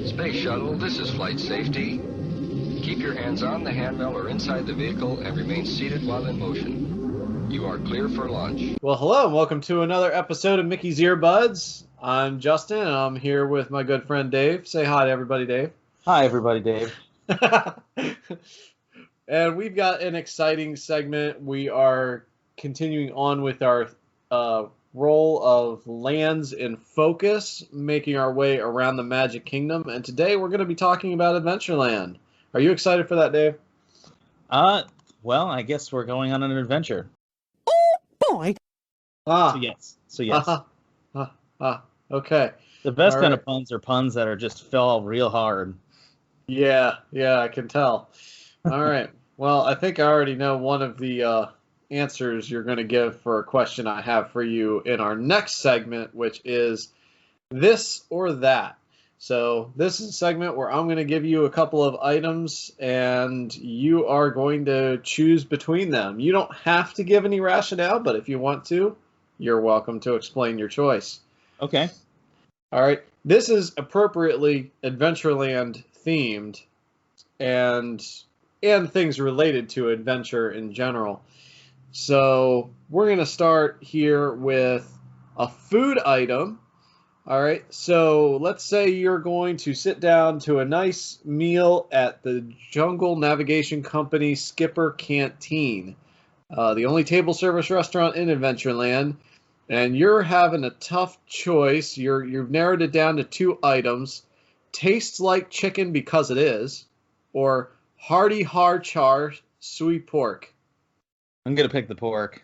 Space Shuttle, this is flight safety. Keep your hands on the handrail or inside the vehicle and remain seated while in motion. You are clear for launch. Well, hello and welcome to another episode of Mickey's Earbuds. I'm Justin and I'm here with my good friend Dave. Say hi to everybody, Dave. Hi, everybody, Dave. And we've got an exciting segment. We are continuing on with our role of lands in focus, making our way around the Magic Kingdom. And today we're going to be talking about Adventureland. Are you excited for that, Dave? Well, I guess we're going on an adventure. Oh, boy. So yes. Okay. The best All kind right. of puns are puns that are just fell real hard. Yeah, I can tell. All right. Well, I think I already know one of the answers you're going to give for a question I have for you in our next segment, which is this or that. So this is a segment where I'm going to give you a couple of items, and you are going to choose between them. You don't have to give any rationale, but if you want to, you're welcome to explain your choice. Okay. All right. This is appropriately Adventureland themed and things related to adventure in general. So we're going to start here with a food item. All right. So let's say you're going to sit down to a nice meal at the Jungle Navigation Company Skipper Canteen, the only table service restaurant in Adventureland. And you're having a tough choice. You've narrowed it down to two items. Tastes like chicken because it is, or hearty har char sui pork. I'm going to pick the pork.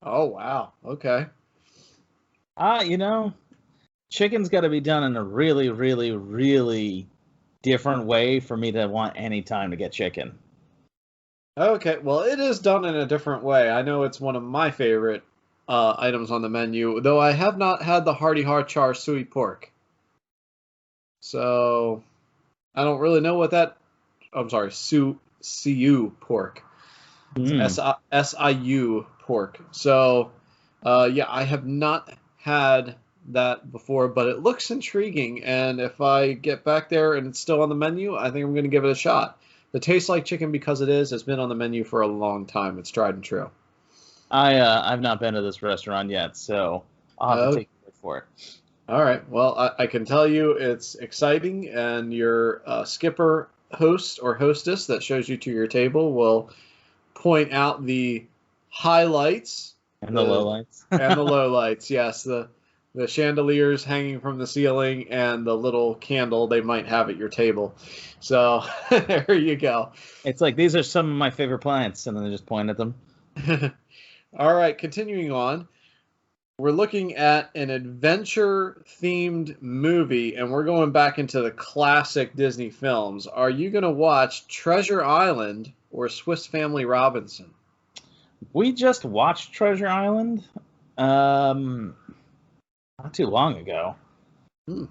Oh, wow. Okay. Chicken's got to be done in a really, really, really different way for me to want any time to get chicken. Okay. Well, it is done in a different way. I know it's one of my favorite items on the menu, though I have not had the hearty har char sui pork. So I don't really know what that. I'm sorry, Siu pork. S-I-U pork. So, I have not had that before, but it looks intriguing. And if I get back there and it's still on the menu, I think I'm going to give it a shot. The Tastes Like Chicken Because It Is has been on the menu for a long time. It's tried and true. I've not been to this restaurant yet, so I'll have to take your word for it. All right. Well, I can tell you it's exciting, and your skipper host or hostess that shows you to your table will point out the highlights And the lowlights. and the lowlights. Yes, the chandeliers hanging from the ceiling and the little candle they might have at your table. So there you go. It's like, these are some of my favorite plants, and then they just point at them. All right, continuing on. We're looking at an adventure-themed movie, and we're going back into the classic Disney films. Are you going to watch Treasure Island or Swiss Family Robinson? We just watched Treasure Island not too long ago. And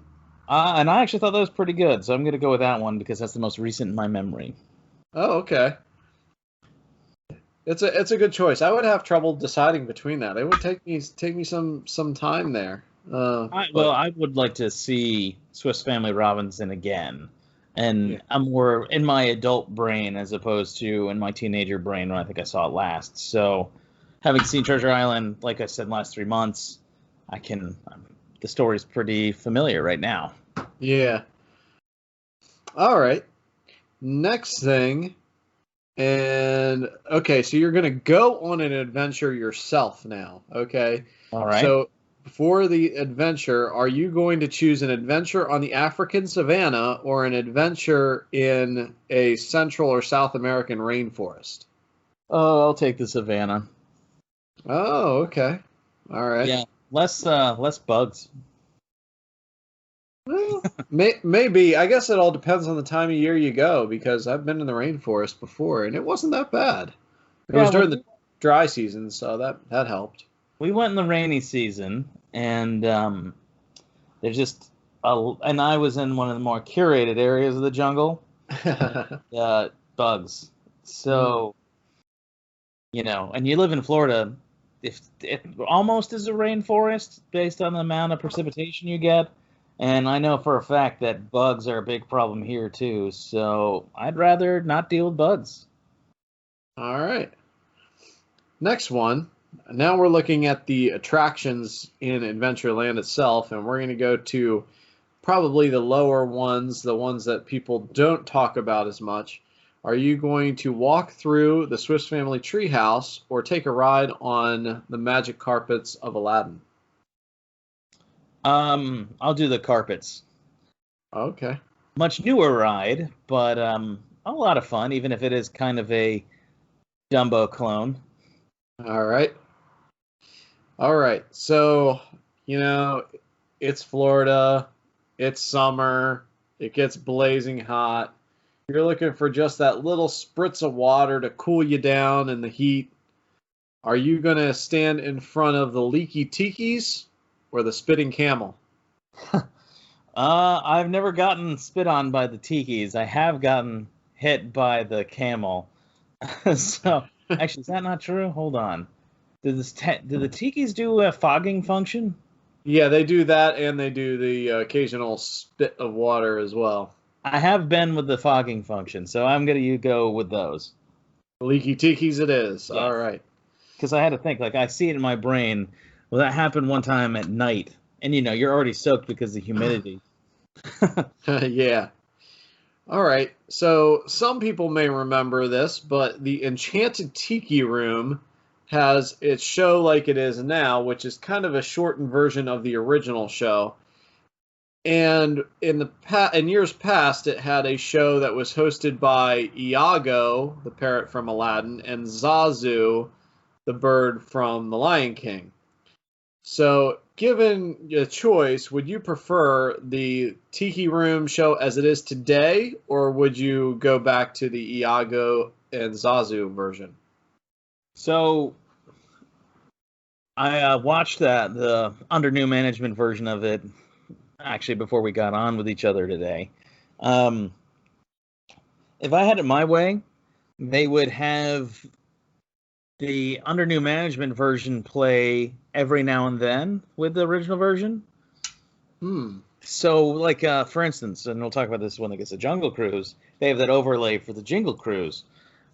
I actually thought that was pretty good, so I'm going to go with that one because that's the most recent in my memory. Oh, okay. It's a good choice. I would have trouble deciding between that. It would take me some time there. I would like to see Swiss Family Robinson again, and I'm more in my adult brain as opposed to in my teenager brain when I think I saw it last. So, having seen Treasure Island, like I said, in the last 3 months, the story's pretty familiar right now. Yeah. All right. Next thing. And, okay, so you're going to go on an adventure yourself now, okay? All right. So for the adventure, are you going to choose an adventure on the African savanna or an adventure in a Central or South American rainforest? Oh, I'll take the Savannah. Oh, okay. All right. Yeah, less bugs. Well, maybe. I guess it all depends on the time of year you go, because I've been in the rainforest before, and it wasn't that bad. It was during the dry season, so that helped. We went in the rainy season, and there's just and I was in one of the more curated areas of the jungle. Bugs. So, and you live in Florida, if it almost is a rainforest based on the amount of precipitation you get. And I know for a fact that bugs are a big problem here too. So I'd rather not deal with bugs. All right. Next one. Now we're looking at the attractions in Adventureland itself, and we're going to go to probably the lower ones, the ones that people don't talk about as much. Are you going to walk through the Swiss Family Treehouse or take a ride on the magic carpets of Aladdin? I'll do the carpets. Okay. Much newer ride, but a lot of fun, even if it is kind of a Dumbo clone. All right. All right. So, it's Florida. It's summer. It gets blazing hot. You're looking for just that little spritz of water to cool you down in the heat. Are you going to stand in front of the leaky tikis or the spitting camel? I've never gotten spit on by the tikis. I have gotten hit by the camel. So, actually, is that not true? Hold on. Do the tikis do a fogging function? Yeah, they do that, and they do the occasional spit of water as well. I have been with the fogging function, so I'm going to go with those. Leaky tikis it is. Yes. All right. Because I had to think, like, I see it in my brain. Well, that happened one time at night, and you're already soaked because of the humidity. Yeah. All right. So some people may remember this, but the Enchanted Tiki Room has its show like it is now, which is kind of a shortened version of the original show. And in years past, it had a show that was hosted by Iago, the parrot from Aladdin, and Zazu, the bird from The Lion King. So, given a choice, would you prefer the Tiki Room show as it is today, or would you go back to the Iago and Zazu version? So, I watched the under new management version of it, actually, before we got on with each other today. If I had it my way, they would have the under new management version play every now and then with the original version. So, like, for instance, and we'll talk about this when it gets to Jungle Cruise, they have that overlay for the Jingle Cruise.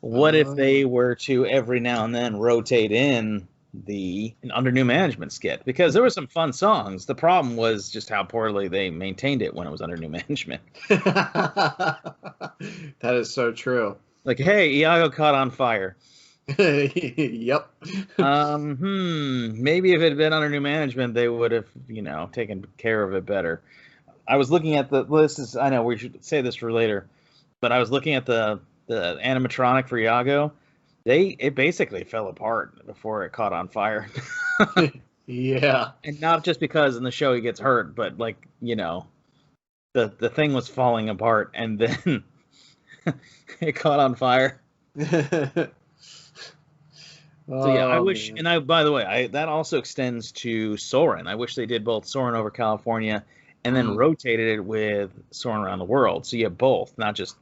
What if they were to every now and then rotate in an under new management skit? Because there were some fun songs. The problem was just how poorly they maintained it when it was under new management. That is so true. Like, hey, Iago caught on fire. Yep. Maybe if it had been under new management, they would have, taken care of it better. I was looking at I know we should say this for later, but I was looking at the animatronic for Iago. It basically fell apart before it caught on fire. Yeah. And not just because in the show he gets hurt, but the thing was falling apart and then it caught on fire. So yeah, I wish, man. And by the way, that also extends to Soarin'. I wish they did both Soarin' over California and then rotated it with Soarin' around the world. So you have both, not just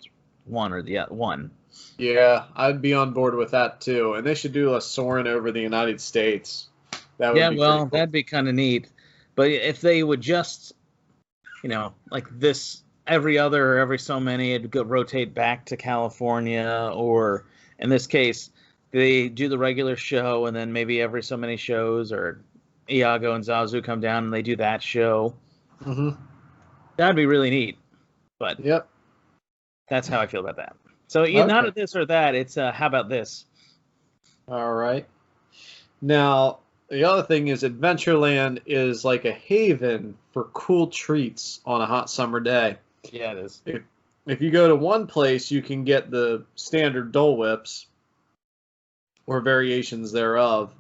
one or the other one. Yeah, I'd be on board with that too. And they should do a Soarin' over the United States. That would be cool. That'd be kind of neat. But if they would just, like this, every so many, it'd rotate back to California, or in this case, they do the regular show, and then maybe every so many shows, or Iago and Zazu come down and they do that show. Mm-hmm. That'd be really neat. But yep, that's how I feel about that. So not a this or that. It's how about this? All right. Now, the other thing is Adventureland is like a haven for cool treats on a hot summer day. Yeah, it is. If you go to one place, you can get the standard Dole Whips or variations thereof.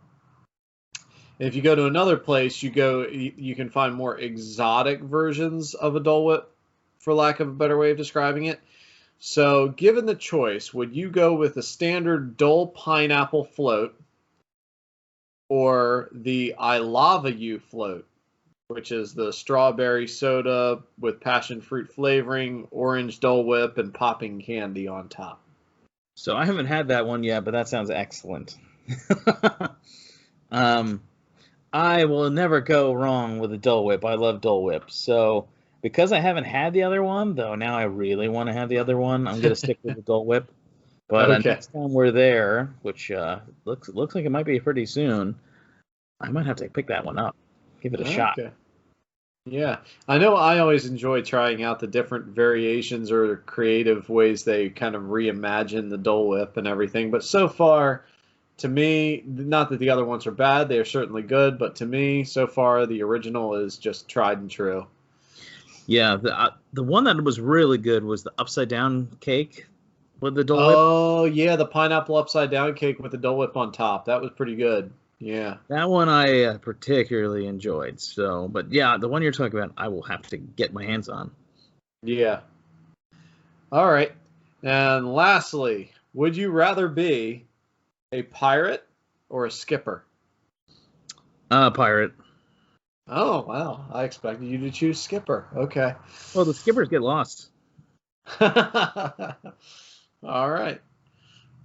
And if you go to another place, you can find more exotic versions of a Dole Whip, for lack of a better way of describing it. So, given the choice, would you go with the standard Dole Pineapple Float or the I Lava You Float, which is the strawberry soda with passion fruit flavoring, orange Dole Whip, and popping candy on top? So I haven't had that one yet, but that sounds excellent. Um, I will never go wrong with a Dole Whip. I love Dole Whip. So because I haven't had the other one, though now I really want to have the other one, I'm gonna stick with the Dole Whip. But Okay. next time we're there, which looks like it might be pretty soon, I might have to pick that one up. Give it a shot. Okay. Yeah, I know I always enjoy trying out the different variations or creative ways they kind of reimagine the Dole Whip and everything. But so far, to me, not that the other ones are bad, they are certainly good, but to me, so far, the original is just tried and true. Yeah, the one that was really good was the upside down cake with the Dole Whip. Oh, yeah, the pineapple upside down cake with the Dole Whip on top. That was pretty good. Yeah. That one I particularly enjoyed. So, but yeah, the one you're talking about, I will have to get my hands on. Yeah. All right. And lastly, would you rather be a pirate or a skipper? Pirate. Oh, wow. I expected you to choose skipper. Okay. Well, the skippers get lost. All right.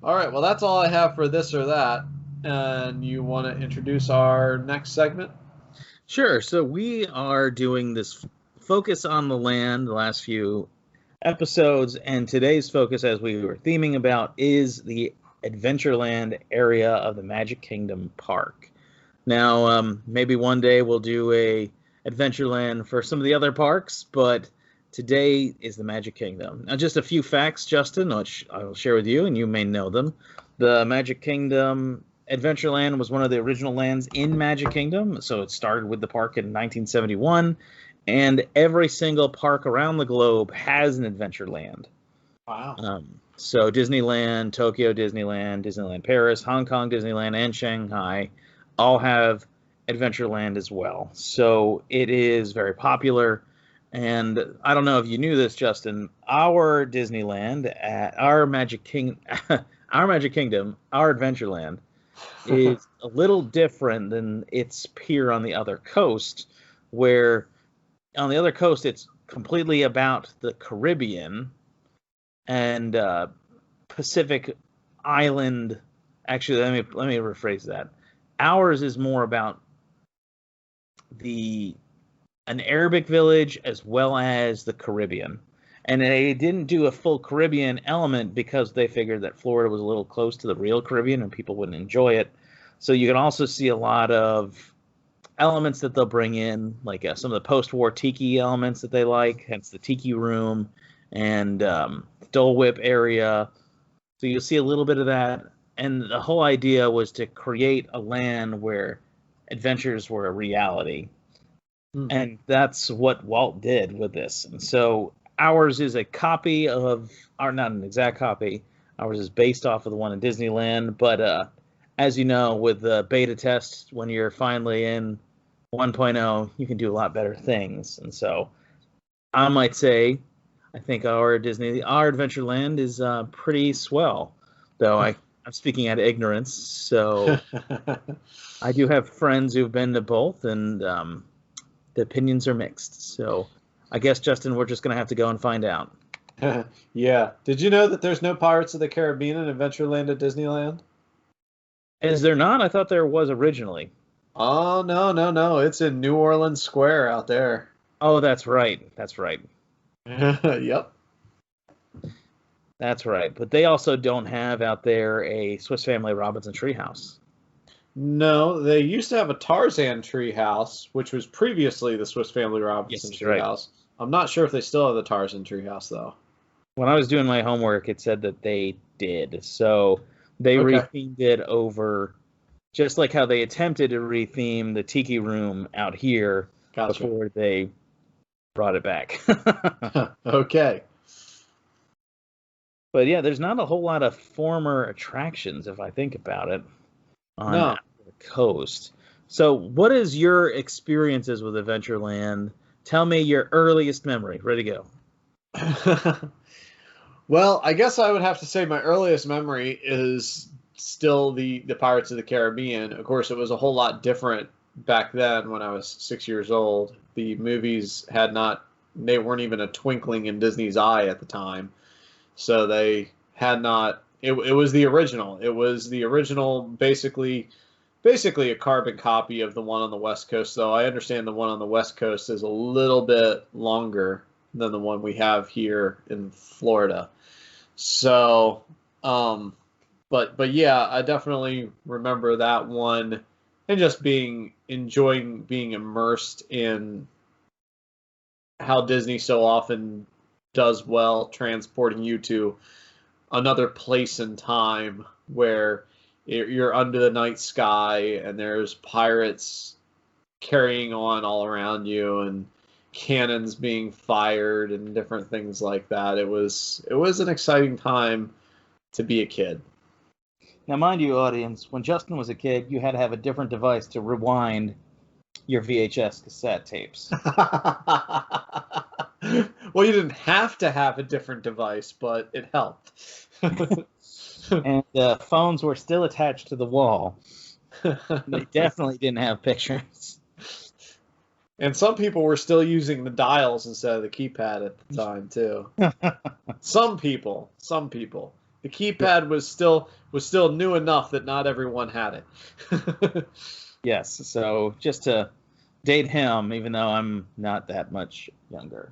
All right. Well, that's all I have for this or that. And you want to introduce our next segment? Sure. So we are doing this focus on the land the last few episodes, and today's focus, as we were theming about, is the Adventureland area of the Magic Kingdom Park. Now, maybe one day we'll do a Adventureland for some of the other parks, but today is the Magic Kingdom. Now, just a few facts, Justin, which I will share with you, and you may know them. The Magic Kingdom Adventureland was one of the original lands in Magic Kingdom, so it started with the park in 1971, and every single park around the globe has an Adventureland. Wow. So Disneyland, Tokyo Disneyland, Disneyland Paris, Hong Kong Disneyland, and Shanghai all have Adventureland as well. So it is very popular. And I don't know if you knew this, Justin. Our Disneyland, our Magic Kingdom, our Adventureland is a little different than its peer on the other coast, where on the other coast it's completely about the Caribbean and Pacific Island. Actually, let me rephrase that. Ours is more about an Arabic village as well as the Caribbean. And they didn't do a full Caribbean element because they figured that Florida was a little close to the real Caribbean and people wouldn't enjoy it. So you can also see a lot of elements that they'll bring in, like some of the post-war tiki elements that they like, hence the tiki room and Dole Whip area. So you'll see a little bit of that. And the whole idea was to create a land where adventures were a reality. And that's what Walt did with this. And so ours is a copy of, or not an exact copy, ours is based off of the one in Disneyland. But as you know, with the beta test, when you're finally in 1.0, you can do a lot better things. And so I might say, I think our Adventureland is pretty swell, though I'm speaking out of ignorance. So I do have friends who've been to both, and the opinions are mixed. So I guess, Justin, we're just going to have to go and find out. Yeah. Did you know that there's no Pirates of the Caribbean in Adventureland at Disneyland? Is there not? I thought there was originally. Oh, no. It's in New Orleans Square out there. Oh, that's right. That's right. Yep. That's right. But they also don't have out there a Swiss Family Robinson treehouse. No, they used to have a Tarzan treehouse, which was previously the Swiss Family Robinson treehouse. Right. I'm not sure if they still have the Tarzan treehouse, though. When I was doing my homework, it said that they did. So they rethemed it over, just like how they attempted to retheme the Tiki Room out here before they brought it back. Okay. But yeah, there's not a whole lot of former attractions, if I think about it, on the coast. So what is your experiences with Adventureland? Tell me your earliest memory. Ready to go. Well, I guess I would have to say my earliest memory is still the Pirates of the Caribbean. Of course, it was a whole lot different back then when I was 6 years old. The movies they weren't even a twinkling in Disney's eye at the time. So they had not, it was the original. It was the original, basically, basically a carbon copy of the one on the West Coast, though. I understand the one on the West Coast is a little bit longer than the one we have here in Florida. So, but yeah, I definitely remember that one, and just enjoying being immersed in how Disney so often does well, transporting you to another place in time where you're under the night sky and there's pirates carrying on all around you and cannons being fired and different things like that. It was an exciting time to be a kid. Now, mind you, audience, when Justin was a kid, you had to have a different device to rewind your VHS cassette tapes. Well, you didn't have to have a different device, but it helped. And phones were still attached to the wall. They definitely didn't have pictures. And some people were still using the dials instead of the keypad at the time, too. Some people. The keypad was still new enough that not everyone had it. Yes, so just to date him, even though I'm not that much younger.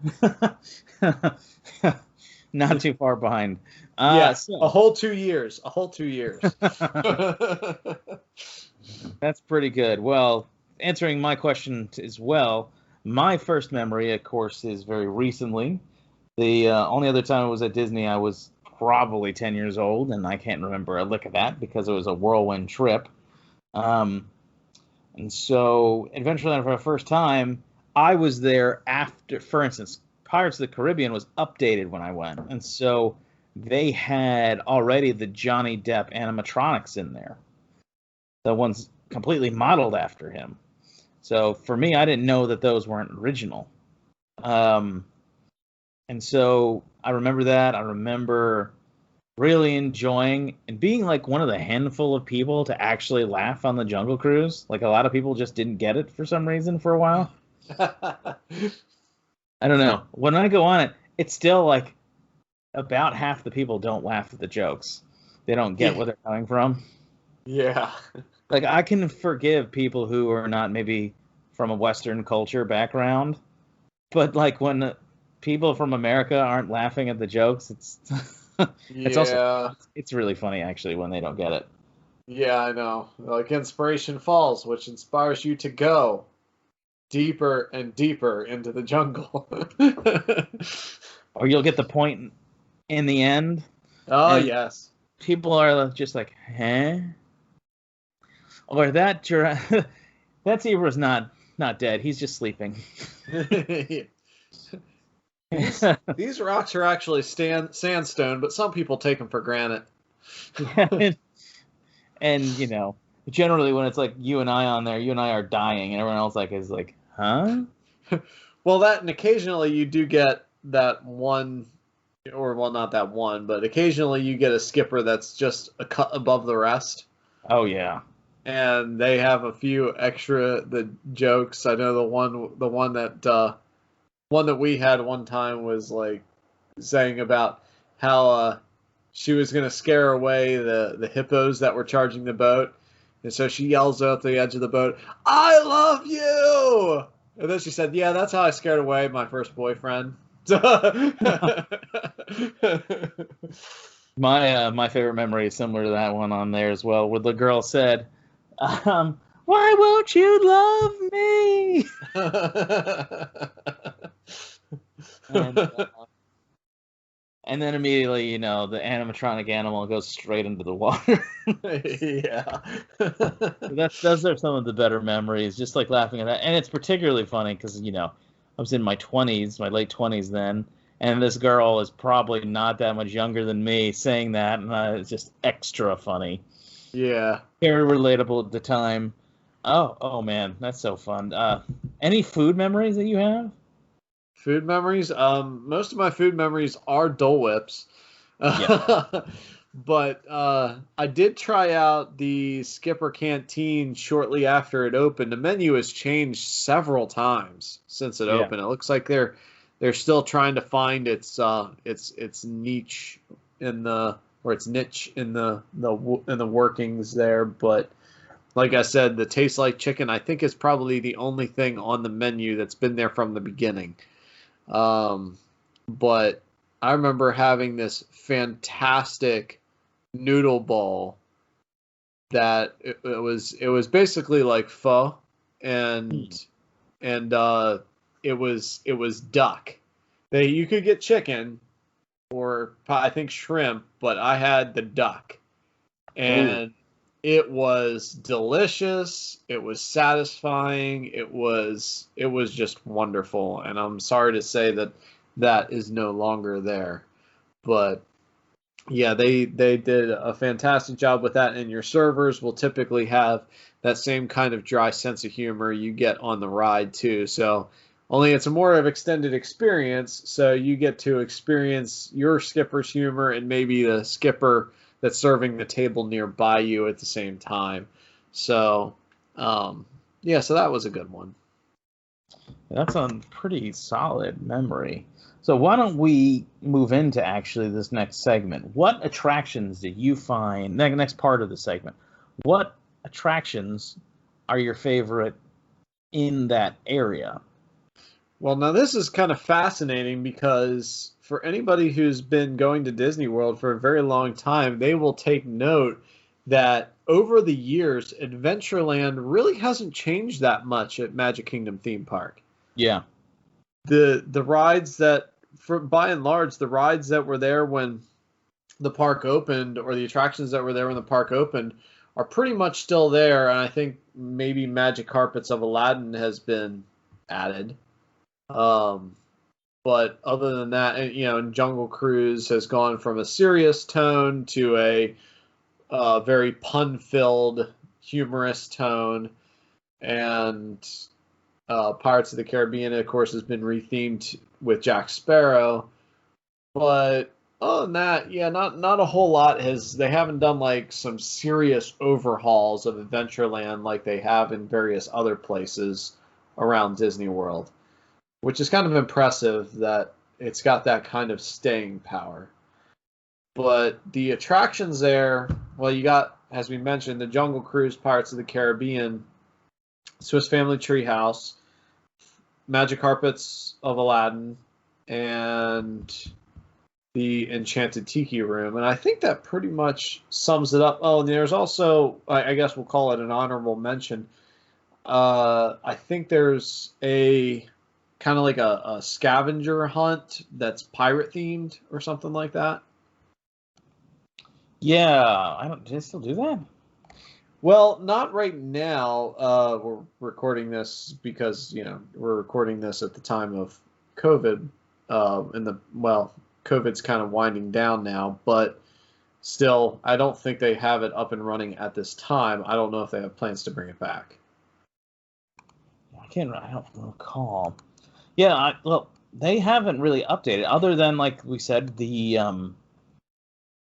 Not too far behind. So. A whole 2 years. That's pretty good. Well, answering my question as well, my first memory, of course, is very recently. The only other time I was at Disney, I was probably 10 years old, and I can't remember a lick of that because it was a whirlwind trip. And so, Adventureland for the first time, I was there after, for instance, Pirates of the Caribbean was updated when I went. And so they had already the Johnny Depp animatronics in there. The ones completely modeled after him. So for me, I didn't know that those weren't original. And so I remember that. I remember really enjoying and being like one of the handful of people to actually laugh on the Jungle Cruise. Like a lot of people just didn't get it for some reason for a while. I don't know. When I go on it, it's still like about half the people don't laugh at the jokes. They don't get where they're coming from. Yeah. Like I can forgive people who are not maybe from a Western culture background, but like when people from America aren't laughing at the jokes, it's really funny actually when they don't get it. Yeah, I know. Like Inspiration Falls, which inspires you to go deeper and deeper into the jungle. Or you'll get the point in the end. Oh, yes. People are just like, huh? Or that zebra's not dead. He's just sleeping. These rocks are actually sandstone, but some people take them for granted. Yeah, and you know, generally when it's like you and I on there, you and I are dying, and everyone else is like, huh? Well, that, and occasionally you do get that one, or well, not that one, but occasionally you get a skipper that's just a cut above the rest. Oh yeah. And they have a few extra jokes. I know the one that we had one time was like saying about how she was going to scare away the hippos that were charging the boat, and so she yells out the edge of the boat, "I love you!" And then she said, "Yeah, that's how I scared away my first boyfriend." My favorite memory is similar to that one on there as well, where the girl said, "Why won't you love me?" And then immediately, you know, the animatronic animal goes straight into the water. Yeah. Those are some of the better memories, just like laughing at that. And it's particularly funny because, you know, I was in my late 20s then, and this girl is probably not that much younger than me saying that, and it's just extra funny. Yeah. Very relatable at the time. Oh man, that's so fun. Any food memories that you have? Food memories? Most of my food memories are Dole Whips. Yeah. But I did try out the Skipper Canteen shortly after it opened. The menu has changed several times since it opened. It looks like they're still trying to find its niche in the, or its niche in the workings there. But like I said, the Taste Like Chicken, I think, is probably the only thing on the menu that's been there from the beginning. But I remember having this fantastic noodle bowl that it was basically like pho, and it was duck. You could get chicken or I think shrimp, but I had the duck, and it was delicious. It was satisfying. It was just wonderful, and I'm sorry to say that is no longer there, but yeah, they did a fantastic job with that, and your servers will typically have that same kind of dry sense of humor you get on the ride too. So only it's a more of extended experience, so you get to experience your skipper's humor and maybe the skipper that's serving the table nearby you at the same time. So yeah, so that was a good one. That's a pretty solid memory. So why don't we move into actually this next segment? What attractions did you find, next part of the segment, what attractions are your favorite in that area? Well, now this is kind of fascinating because for anybody who's been going to Disney World for a very long time, they will take note that over the years, Adventureland really hasn't changed that much at Magic Kingdom Theme Park. Yeah. The rides that, by and large, the rides that were there when the park opened, or the attractions that were there when the park opened, are pretty much still there. And I think maybe Magic Carpets of Aladdin has been added. But other than that, and Jungle Cruise has gone from a serious tone to a very pun-filled, humorous tone. And Pirates of the Caribbean, of course, has been rethemed with Jack Sparrow. But other than that, yeah, not a whole lot they haven't done like some serious overhauls of Adventureland like they have in various other places around Disney World, which is kind of impressive that it's got that kind of staying power. But the attractions there, well, you got, as we mentioned, the Jungle Cruise, Pirates of the Caribbean, Swiss Family Treehouse, Magic Carpets of Aladdin, and the Enchanted Tiki Room. And I think that pretty much sums it up. Oh, and there's also, I guess we'll call it an honorable mention. I think there's a kind of like a scavenger hunt that's pirate themed or something like that. Yeah, do they still do that? Well, not right now. We're recording this because we're recording this at the time of COVID. COVID's kind of winding down now, but still, I don't think they have it up and running at this time. I don't know if they have plans to bring it back. I don't recall. Yeah, well, they haven't really updated, other than, like we said, the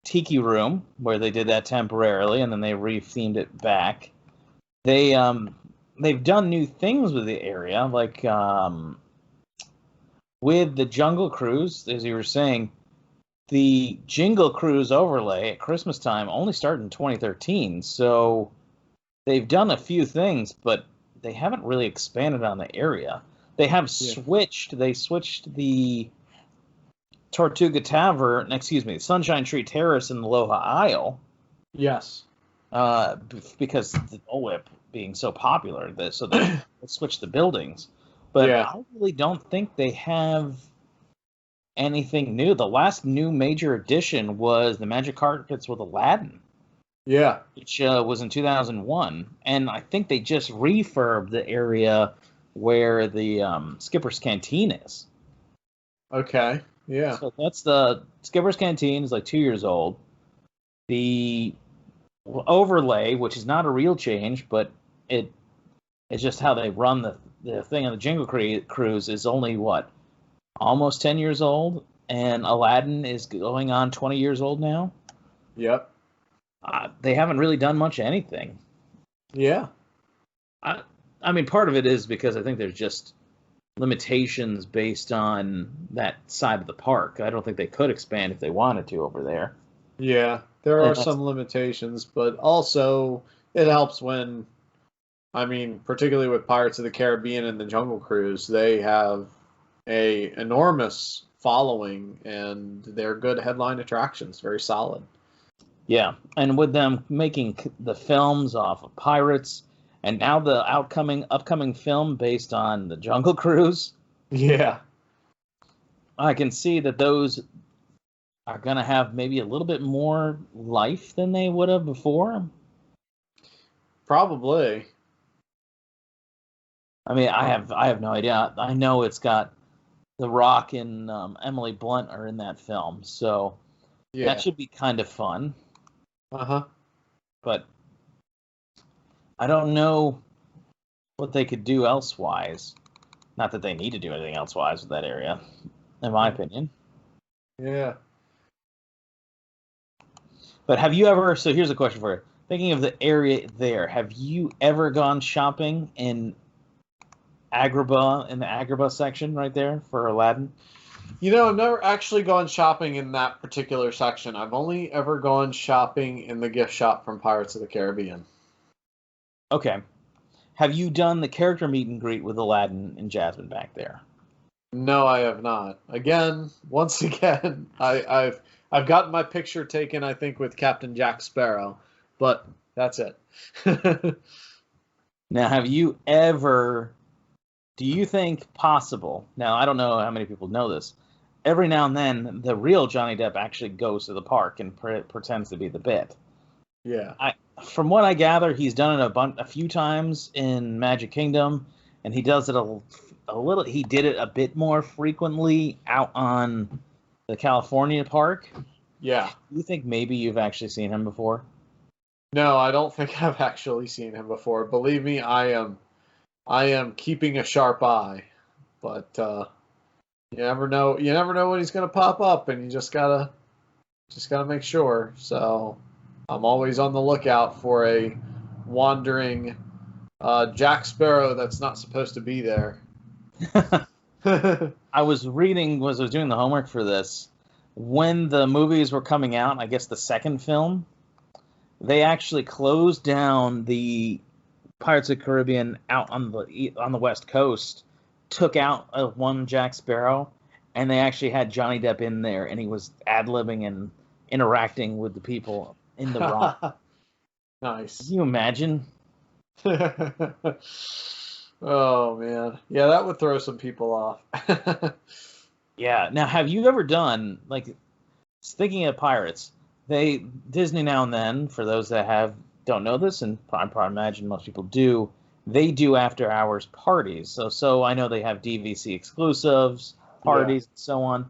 Tiki Room, where they did that temporarily, and then they rethemed it back. They've done new things with the area, like with the Jungle Cruise, as you were saying, the Jingle Cruise overlay at Christmas time only started in 2013, so they've done a few things, but they haven't really expanded on the area. They have switched the Tortuga Tavern, Sunshine Tree Terrace and Aloha Isle. Yes. Because the Dole Whip being so popular, so they switched the buildings. But I really don't think they have anything new. The last new major addition was the Magic Carpets with Aladdin. Yeah. Which was in 2001. And I think they just refurbed the area where the Skipper's Canteen is. Okay. Yeah. So that's the Skipper's Canteen is like 2 years old. The overlay, which is not a real change, but it's just how they run the thing on the Jingle Cruise, is only almost 10 years old, and Aladdin is going on 20 years old now. Yep. They haven't really done much of anything. Yeah. I mean, part of it is because I think there's just limitations based on that side of the park. I don't think they could expand if they wanted to over there. Yeah, there are some limitations, but also it helps when I mean, particularly with Pirates of the Caribbean and the Jungle Cruise, they have a enormous following, and they're good headline attractions, very solid. Yeah, and with them making the films off of Pirates, and now the upcoming film based on the Jungle Cruise, Yeah. I can see that those are going to have maybe a little bit more life than they would have before. Probably. I mean, I have no idea. I know it's got The Rock and Emily Blunt are in that film, so Yeah. that should be kind of fun. Uh-huh. But I don't know what they could do elsewise. Not that they need to do anything elsewise with that area, in my opinion. Yeah. But have you ever, so here's a question for you. Thinking of the area there, have you ever gone shopping in Agrabah, in the Agrabah section right there for Aladdin? You know, I've never actually gone shopping in that particular section. I've only ever gone shopping in the gift shop from Pirates of the Caribbean. Okay. Have you done the character meet and greet with Aladdin and Jasmine back there? No, I have not. Once again, I've gotten my picture taken, I think, with Captain Jack Sparrow, but that's it. Now, have you ever, do you think possible, now I don't know how many people know this, every now and then the real Johnny Depp actually goes to the park and pretends to be the bit. Yeah. From what I gather, he's done it a few times in Magic Kingdom, and he does it a little. He did it a bit more frequently out on the California park. Yeah. Do you think maybe you've actually seen him before? No, I don't think I've actually seen him before. Believe me, I am keeping a sharp eye, but you never know. You never know when he's gonna pop up, and you just gotta make sure. So I'm always on the lookout for a wandering Jack Sparrow that's not supposed to be there. I was reading, I was doing the homework for this. When the movies were coming out, I guess the second film, they actually closed down the Pirates of the Caribbean out on the West Coast, took out one Jack Sparrow, and they actually had Johnny Depp in there, and he was ad-libbing and interacting with the people in the ride. Nice. Can you imagine? Oh man, yeah, that would throw some people off. Yeah. Now, have you ever done, like, thinking of pirates? Disney now and then, for those that don't know this, and I probably imagine most people do, they do after hours parties. So I know they have DVC exclusives, parties, and so on,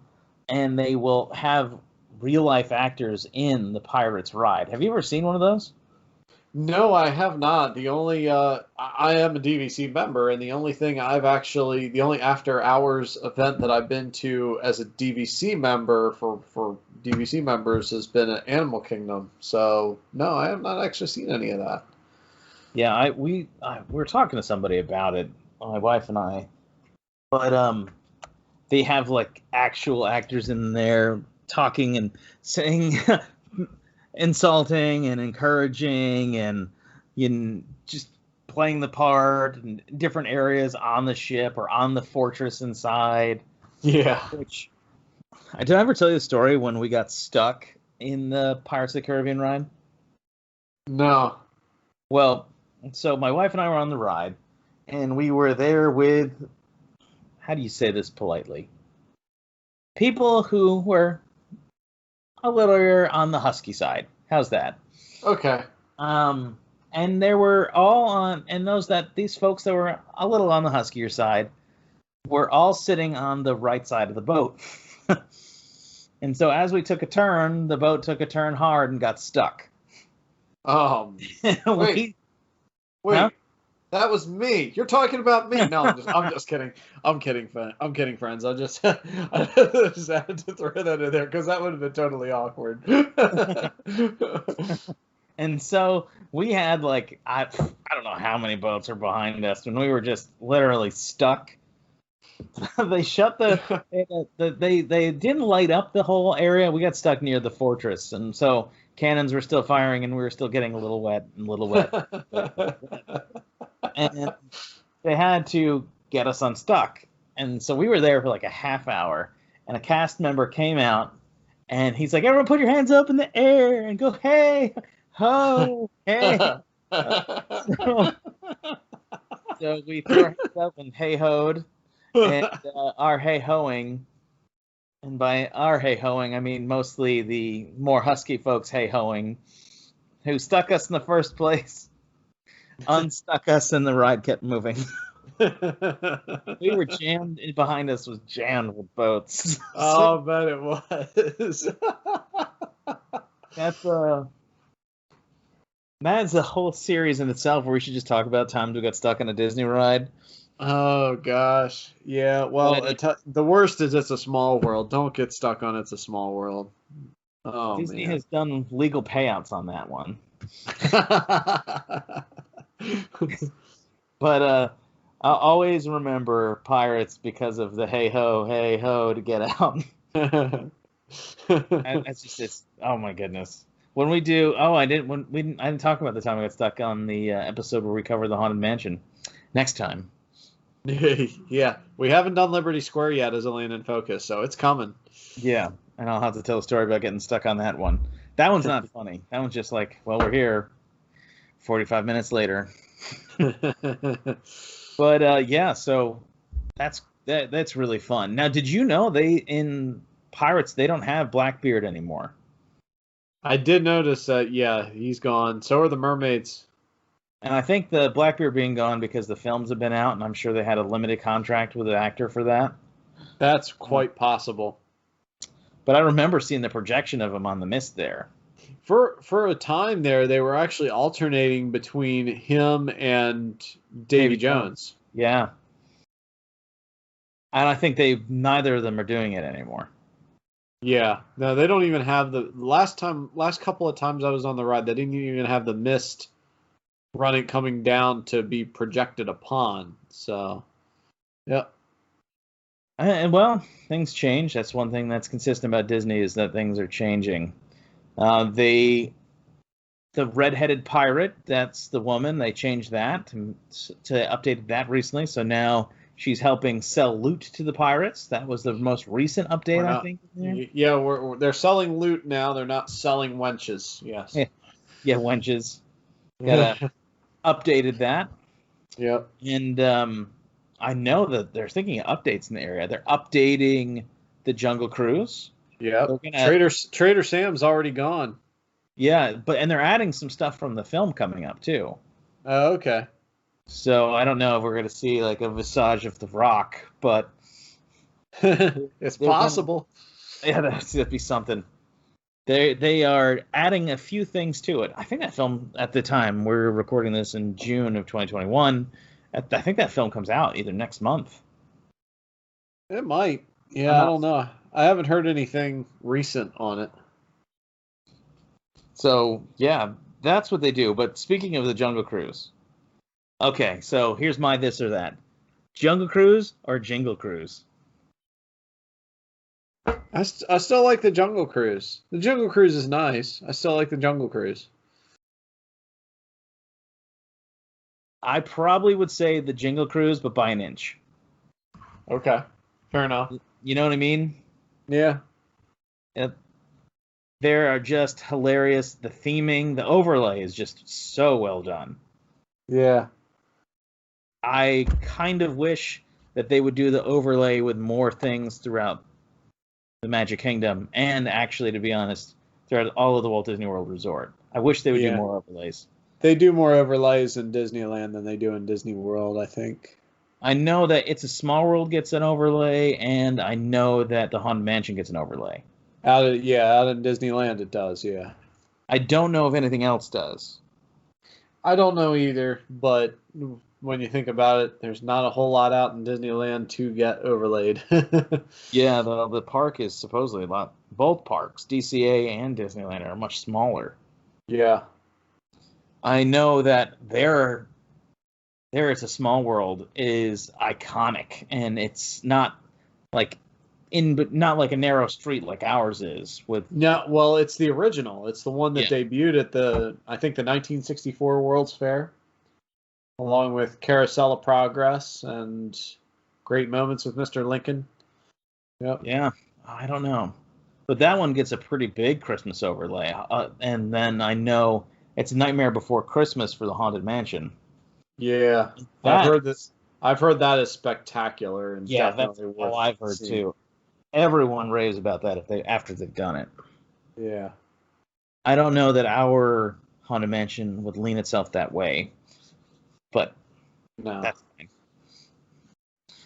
and they will have real life actors in the Pirates ride. Have you ever seen one of those? No, I have not. The only I am a DVC member, and the only after hours event that I've been to as a DVC member for DVC members has been at Animal Kingdom. So no, I have not actually seen any of that. Yeah, we were talking to somebody about it, my wife and I, but they have like actual actors in there talking and saying. Insulting and encouraging and just playing the part in different areas on the ship or on the fortress inside. Yeah. Which, did I ever tell you the story when we got stuck in the Pirates of the Caribbean ride? No. Well, so my wife and I were on the ride, and we were there with, how do you say this politely? People who were a little on the husky side. How's that? Okay. And there were all on, and these folks that were a little on the huskier side were all sitting on the right side of the boat. And so as we took a turn, the boat took a turn hard and got stuck. Wait. Huh? That was me. You're talking about me. No, I'm just kidding. I'm kidding, friends. I just had to throw that in there because that would have been totally awkward. And so we had like I don't know how many boats are behind us, and we were just literally stuck. They shut they didn't light up the whole area. We got stuck near the fortress, and so cannons were still firing, and we were still getting a little wet. and they had to get us unstuck. And so we were there for like a half hour, and a cast member came out, and he's like, "Everyone, put your hands up in the air and go, hey, ho, hey." So, so we threw our hands up and hey hoed, and our hey hoing. And by our hey hoing, I mean mostly the more husky folks hey hoing, who stuck us in the first place, unstuck us, and the ride kept moving. We were jammed. Behind us was jammed with boats. Oh, I bet it was. That's a whole series in itself where we should just talk about times we got stuck on a Disney ride. Oh gosh, yeah. Well, the worst is It's a Small World. Don't get stuck on It's a Small World. Oh Disney man. has done legal payouts on that one. But I'll always remember Pirates because of the hey ho to get out. And it's oh my goodness. When we do, I didn't talk about the time I got stuck on the episode where we covered the Haunted Mansion. Next time. Yeah, we haven't done Liberty Square yet as a Land in Focus, so it's coming. Yeah, and I'll have to tell a story about getting stuck on that one. That one's not funny. That one's just like, well, we're here 45 minutes later. But yeah, so that's really fun. Now, did you know in Pirates they don't have Blackbeard anymore? I did notice that. Yeah, he's gone. So are the mermaids. And I think the Blackbeard being gone because the films have been out, and I'm sure they had a limited contract with the actor for that. That's quite possible. But I remember seeing the projection of him on the mist there. For a time there, they were actually alternating between him and Davy Jones. Yeah. And I think neither of them are doing it anymore. Yeah. No, they don't even have the last couple of times I was on the ride, they didn't even have the mist coming down to be projected upon. So, yeah. And well, things change. That's one thing that's consistent about Disney is that things are changing. The redheaded pirate, that's the woman. They changed that to update that recently. So now she's helping sell loot to the pirates. That was the most recent update, I think. Yeah, they're selling loot now. They're not selling wenches. Yes. Yeah, wenches. Gotta updated that. Yep. And I know that they're thinking of updates in the area. They're updating the Jungle Cruise. Yeah. Trader Sam's already gone. Yeah, and they're adding some stuff from the film coming up too. Oh, okay. So I don't know if we're going to see like a visage of the Rock, but it's possible. Yeah, that'd be something. They are adding a few things to it. I think that film at the time we're recording this in June of 2021. I think that film comes out either next month. It might. Yeah, I don't know. I haven't heard anything recent on it. So, yeah, that's what they do. But speaking of the Jungle Cruise, okay, so here's my this or that. Jungle Cruise or Jingle Cruise? I still like the Jungle Cruise. The Jungle Cruise is nice. I still like the Jungle Cruise. I probably would say the Jingle Cruise, but by an inch. Okay, fair enough. You know what I mean? Yeah. They are just hilarious. The theming, the overlay is just so well done. Yeah. I kind of wish that they would do the overlay with more things throughout the Magic Kingdom, and actually, to be honest, throughout all of the Walt Disney World Resort. I wish they would do more overlays. They do more overlays in Disneyland than they do in Disney World, I think. I know that It's a Small World gets an overlay, and I know that the Haunted Mansion gets an overlay. Out in Disneyland it does, yeah. I don't know if anything else does. I don't know either, but when you think about it, there's not a whole lot out in Disneyland to get overlaid. Yeah, the park is supposedly a lot. Both parks, DCA and Disneyland, are much smaller. Yeah. I know that there It's a Small World is iconic, and it's not like not like a narrow street like ours is. Well, it's the original. It's the one that debuted at I think the 1964 World's Fair. along with Carousel of Progress and Great Moments with Mr. Lincoln. Yep. Yeah, I don't know. But that one gets a pretty big Christmas overlay. And then I know it's Nightmare Before Christmas for the Haunted Mansion. Yeah, I've heard this. I've heard that is spectacular and Yeah, that's definitely all worth I've heard seeing. too. Everyone raves about that after they've done it. Yeah. I don't know that our Haunted Mansion would lean itself that way, but No. that's fine.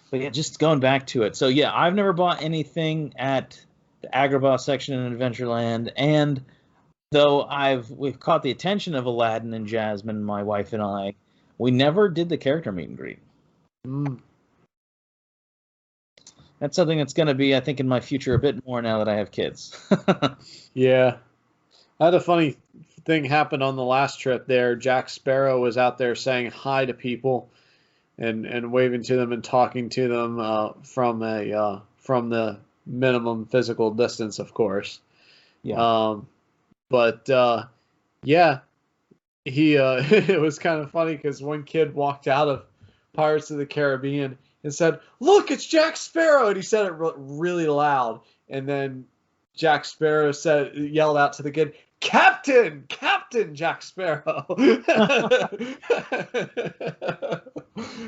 But yeah, just going back to it. So yeah, I've never bought anything at the Agrabah section in Adventureland, and though we've caught the attention of Aladdin and Jasmine, my wife and I, we never did the character meet and greet. Mm. That's something that's going to be, I think, in my future a bit more now that I have kids. Yeah. I had a funny thing happen on the last trip there. Jack Sparrow was out there saying hi to people and waving to them and talking to them from the minimum physical distance, of course. Yeah. But yeah, he it was kind of funny because one kid walked out of Pirates of the Caribbean and said, "Look, it's Jack Sparrow," and he said it really loud. And then Jack Sparrow yelled out to the kid, "Captain, Captain Jack Sparrow."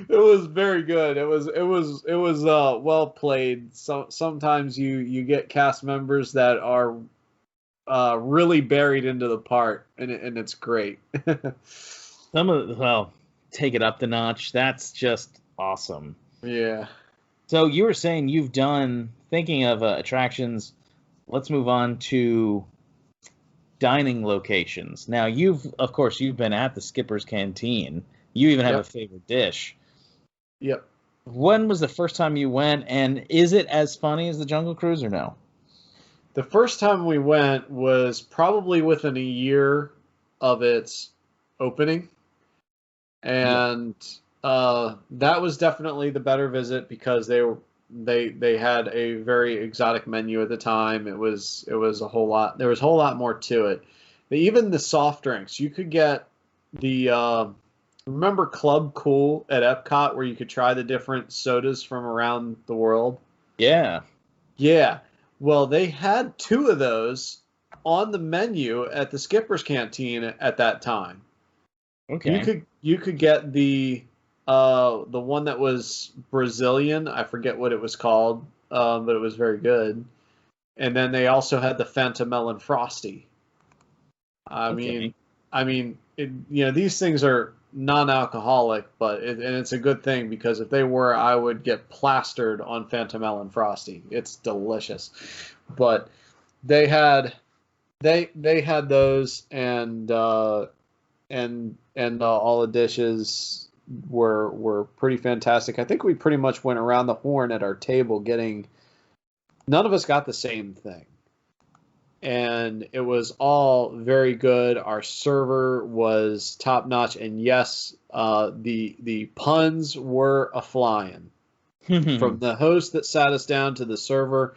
It was very good. It was well played. So sometimes you get cast members that are really buried into the part, and it's great. Well, take it up the notch. That's just awesome. Yeah. So you were saying you've done, thinking of attractions, let's move on to dining locations. Now, of course, you've been at the Skipper's Canteen. You even have Yep. a favorite dish. Yep. When was the first time you went, and is it as funny as the Jungle Cruise or no? The first time we went was probably within a year of its opening, and that was definitely the better visit because they had a very exotic menu at the time. It was a whole lot. There was a whole lot more to it. But even the soft drinks, you could get the remember Club Cool at Epcot where you could try the different sodas from around the world. Yeah. Yeah. Well, they had 2 of those on the menu at the Skipper's Canteen at that time. Okay. You could get the one that was Brazilian. I forget what it was called, but it was very good. And then they also had the Fanta Melon Frosty. Okay. These things are non-alcoholic, but and it's a good thing because if they were, I would get plastered on Fanta Melon Frosty. It's delicious, but they had those and all the dishes were pretty fantastic. I think we pretty much went around the horn at our table getting. None of us got the same thing. And it was all very good. Our server was top notch, and yes, the puns were a flying from the host that sat us down to the server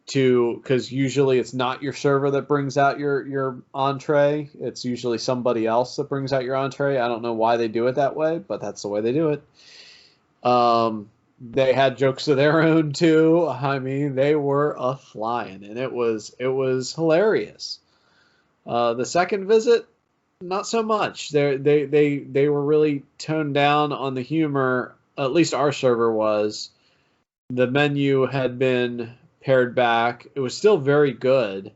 because usually it's not your server that brings out your entree. It's usually somebody else that brings out your entree. I don't know why they do it that way, but that's the way they do it. They had jokes of their own too. I mean, they were a flying, and it was hilarious. The second visit, not so much. They were really toned down on the humor. At least our server was. The menu had been pared back. It was still very good,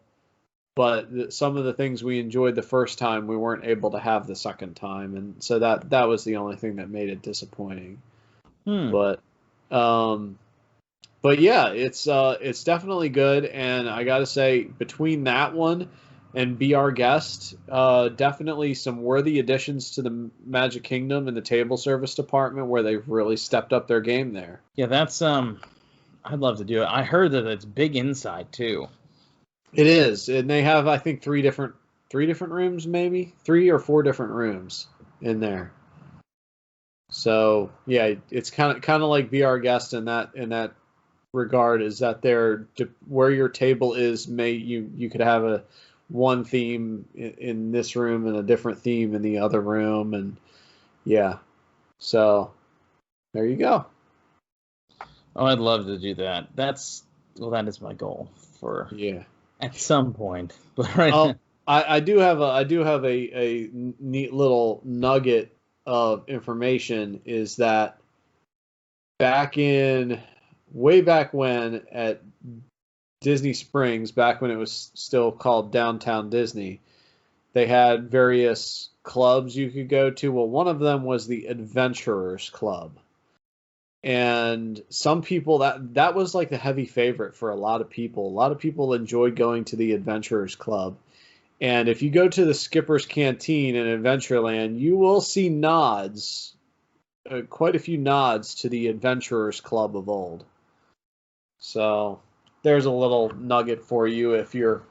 but some of the things we enjoyed the first time we weren't able to have the second time, and so that was the only thing that made it disappointing. But yeah, it's definitely good, and I gotta say between that one and Be Our Guest, definitely some worthy additions to the Magic Kingdom and the table service department where they've really stepped up their game there. Yeah, that's I'd love to do it. I heard that it's big inside too. It is, and they have I think three different rooms, maybe 3 or 4 different rooms in there. So yeah, it's kind of like Be Our Guest in that regard, is that where your table is, you could have one theme in this room and a different theme in the other room, and yeah, So there you go. Oh, I'd love to do that. That is my goal for Yeah. at some point. But right Oh, now, I do have a neat little nugget of information is that way back when at Disney Springs, back when it was still called Downtown Disney, they had various clubs you could go to. Well, one of them was the Adventurers Club. And some people that was like the heavy favorite for a lot of people. A lot of people enjoyed going to the Adventurers Club. And if you go to the Skipper's Canteen in Adventureland, you will see nods, quite a few nods to the Adventurers Club of old. So there's a little nugget for you if you're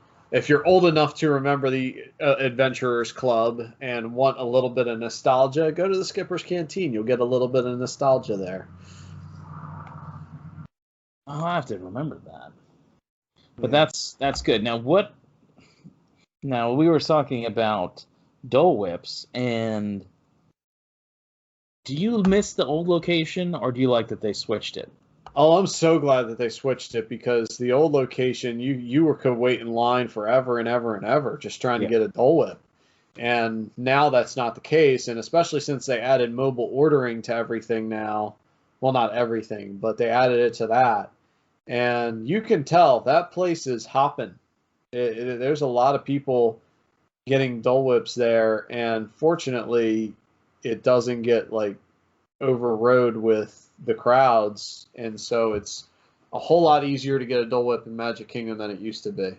old enough to remember the Adventurers Club and want a little bit of nostalgia, go to the Skipper's Canteen. You'll get a little bit of nostalgia there. I'll have to remember that. But Yeah. that's good. Now we were talking about Dole Whips, and do you miss the old location, or do you like that they switched it? Oh, I'm so glad that they switched it because the old location, could wait in line forever and ever and ever just trying to Yeah. get a Dole Whip. And now that's not the case, and especially since they added mobile ordering to everything now. Well, not everything, but they added it to that. And you can tell that place is hopping. There's a lot of people getting Dole Whips there, and fortunately, it doesn't get like overrode with the crowds, and so it's a whole lot easier to get a Dole Whip in Magic Kingdom than it used to be.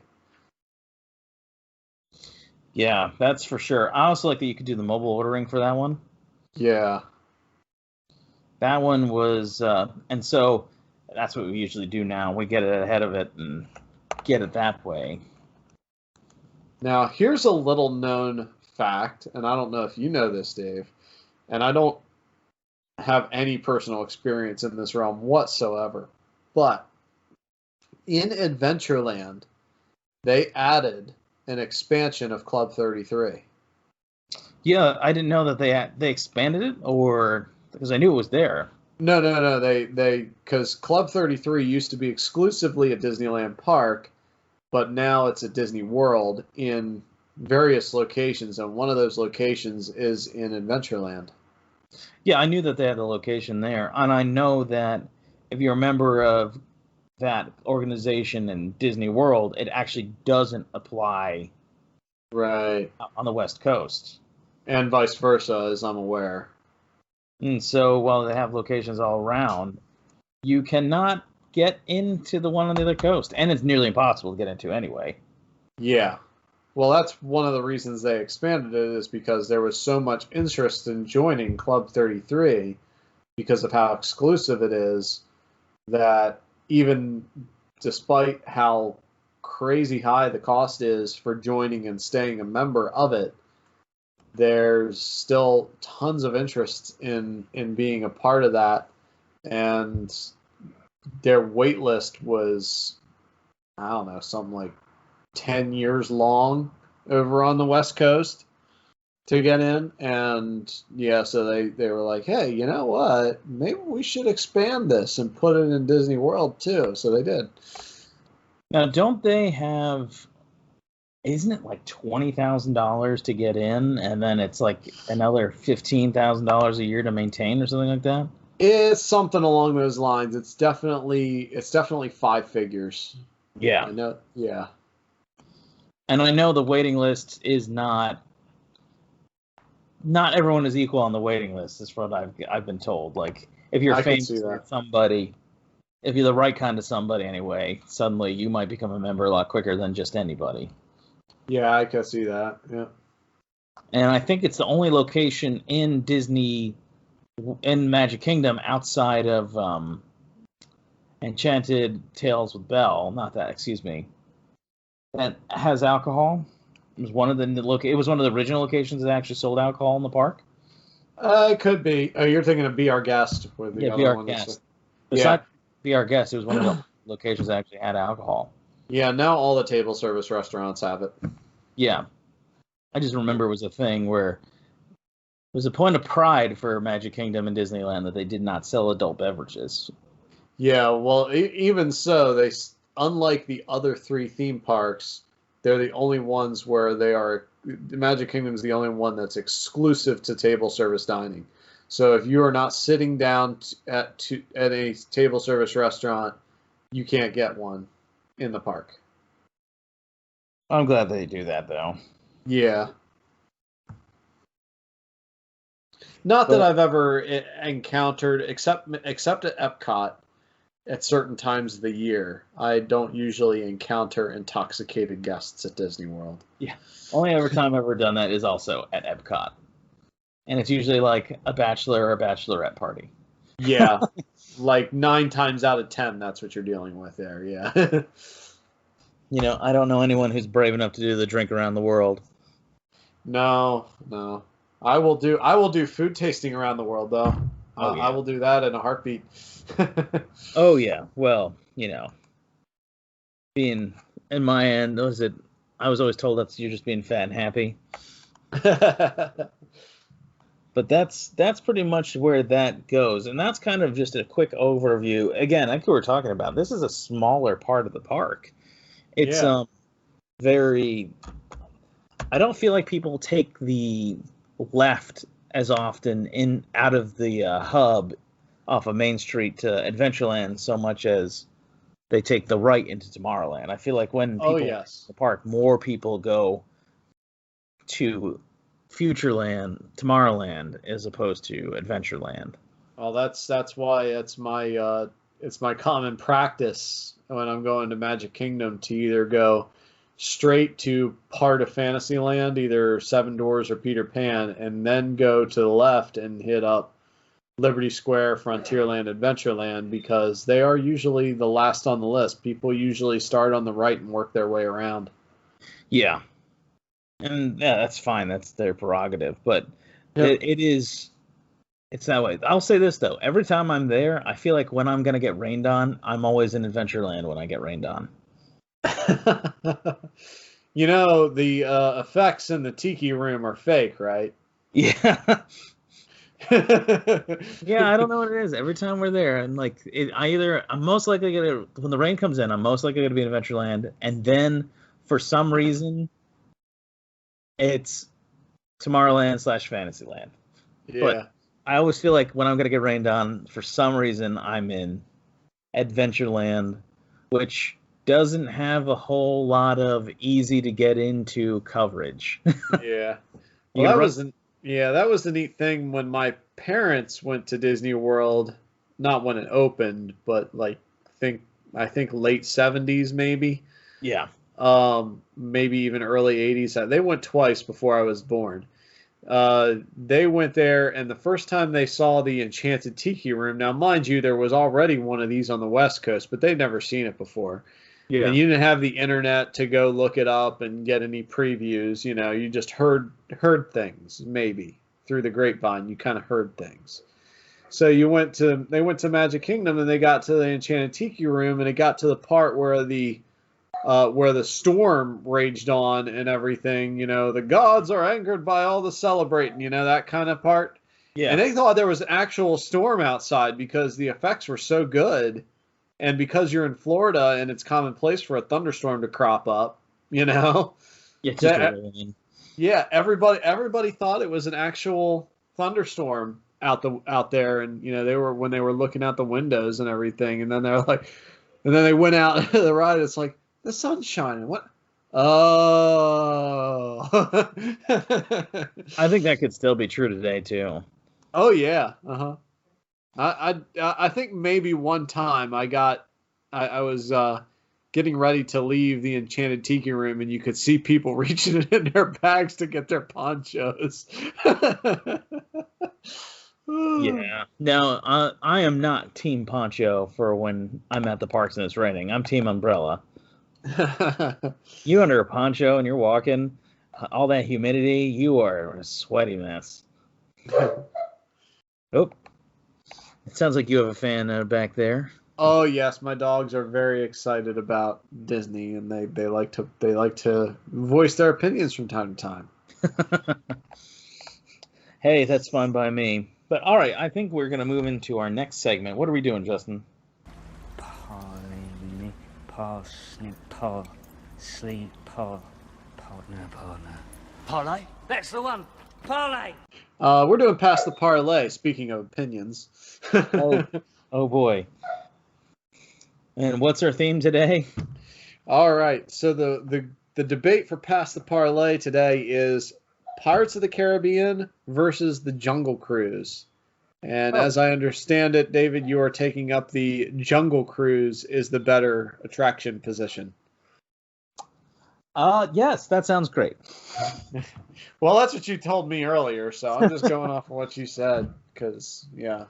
Yeah, that's for sure. I also like that you could do the mobile ordering for that one. Yeah. That one was, and so that's what we usually do now. We get it ahead of it and get it that way. Now, here's a little known fact, and I don't know if you know this, Dave, and I don't have any personal experience in this realm whatsoever, but in Adventureland, they added an expansion of Club 33. Yeah, I didn't know that they expanded it, or because I knew it was there. No. Because Club 33 used to be exclusively at Disneyland Park, but now it's at Disney World in various locations, and one of those locations is in Adventureland. Yeah, I knew that they had the location there, and I know that if you're a member of that organization in Disney World, it actually doesn't apply Right. on the West Coast. And vice versa, as I'm aware. And so while they have locations all around, you cannot get into the one on the other coast, and it's nearly impossible to get into anyway. Yeah. Well, that's one of the reasons they expanded it is because there was so much interest in joining Club 33 because of how exclusive it is that even despite how crazy high the cost is for joining and staying a member of it, there's still tons of interest in being a part of that, and their wait list was, I don't know, something like 10 years long over on the West Coast to get in. And yeah, so they were like, hey, you know what? Maybe we should expand this and put it in Disney World too. So they did. Now, don't they have? Isn't it like $20,000 to get in, and then it's like another $15,000 a year to maintain, or something like that? It's something along those lines. It's definitely five figures. Yeah. I know. Yeah. And I know the waiting list is not everyone is equal on the waiting list. Is what I've been told. Like if you're I can famous see that. with somebody, if you're the right kind of somebody anyway, suddenly you might become a member a lot quicker than just anybody. Yeah, I can see that. Yeah. And I think it's the only location in Disney, in Magic Kingdom, outside of Enchanted Tales with Belle. Not that, excuse me. That has alcohol. It was one of the original locations that actually sold alcohol in the park. It could be. Oh, you're thinking of Be Our Guest with the Yeah, other Be Our one. Guest. Yeah. Besides Be Our Guest, it was one of the locations that actually had alcohol. Yeah, now all the table service restaurants have it. Yeah. I just remember it was a thing where was a point of pride for Magic Kingdom and Disneyland that they did not sell adult beverages. Yeah, well, even so, unlike the other three theme parks, they're the only ones where the Magic Kingdom is the only one that's exclusive to table service dining. So if you are not sitting down at a table service restaurant, you can't get one in the park. I'm glad they do that, though. Yeah. Not that I've ever encountered, except at Epcot, at certain times of the year. I don't usually encounter intoxicated guests at Disney World. Yeah. Only ever time I've ever done that is also at Epcot. And it's usually like a bachelor or bachelorette party. Yeah. Like 9 times out of 10, that's what you're dealing with there, yeah. I don't know anyone who's brave enough to do the drink around the world. No. I will do food tasting around the world, though. Oh, yeah. I will do that in a heartbeat. Oh, yeah. Well, being in my end, I was always told you're just being fat and happy. But that's pretty much where that goes. And that's kind of just a quick overview. Again, like we were talking about, this is a smaller part of the park. It's very... I don't feel like people take the left as often out of the hub off of Main Street to Adventureland so much as they take the right into Tomorrowland. I feel like when people in the park, more people go to Futureland, Tomorrowland, as opposed to Adventureland. Well, that's why it's my common practice when I'm going to Magic Kingdom to either go straight to part of Fantasyland, either Seven Dwarfs or Peter Pan, and then go to the left and hit up Liberty Square, Frontierland, Adventureland, because they are usually the last on the list. People usually start on the right and work their way around. Yeah. And yeah, that's fine. That's their prerogative. But it's that way. I'll say this, though. Every time I'm there, I feel like when I'm going to get rained on, I'm always in Adventureland when I get rained on. The effects in the Tiki Room are fake, right? Yeah. Yeah, I don't know what it is. Every time we're there, and I'm most likely gonna, when the rain comes in, I'm most likely gonna be in Adventureland, and then for some reason, it's Tomorrowland / Fantasyland. Yeah. But I always feel like when I'm gonna get rained on, for some reason, I'm in Adventureland, which doesn't have a whole lot of easy to get into coverage. Yeah. Well, that was the neat thing when my parents went to Disney World, not when it opened, but I think late 70s maybe. Yeah. Maybe even early 80s. They went twice before I was born. They went there, and the first time they saw the Enchanted Tiki Room, now mind you, there was already one of these on the West Coast, but they'd never seen it before. Yeah. And you didn't have the internet to go look it up and get any previews. You just heard things, maybe through the grapevine. You kind of heard things. So they went to Magic Kingdom, and they got to the Enchanted Tiki Room, and it got to the part where the storm raged on and everything. The gods are angered by all the celebrating. That kind of part. Yeah. And they thought there was an actual storm outside because the effects were so good. And because you're in Florida and it's commonplace for a thunderstorm to crop up, Yeah, everybody thought it was an actual thunderstorm out there, and when they were looking out the windows and everything, and then they went out to the ride. It's like the sun's shining. What? Oh, I think that could still be true today too. Oh yeah, I think maybe one time I was getting ready to leave the Enchanted Tiki Room, and you could see people reaching in their bags to get their ponchos. Yeah. Now, I am not Team Poncho for when I'm at the parks and it's raining. I'm Team Umbrella. You under a poncho and you're walking, all that humidity, you are a sweaty mess. Oh. It sounds like you have a fan back there. Oh yes, my dogs are very excited about Disney, and they like to voice their opinions from time to time. Hey, that's fine by me. But all right, I think we're gonna move into our next segment. What are we doing, Justin? Parley, parsnip, par, sleep, partner. Parlay? That's the one. Parlay. We're doing Pass the Parlay, speaking of opinions. Oh boy. And what's our theme today? All right, so the debate for Pass the Parlay today is Pirates of the Caribbean versus the Jungle Cruise. And as I understand it, David, you are taking up the Jungle Cruise is the better attraction position. Yes, that sounds great. Well, that's what you told me earlier, so I'm just going off of what you said, because, yeah.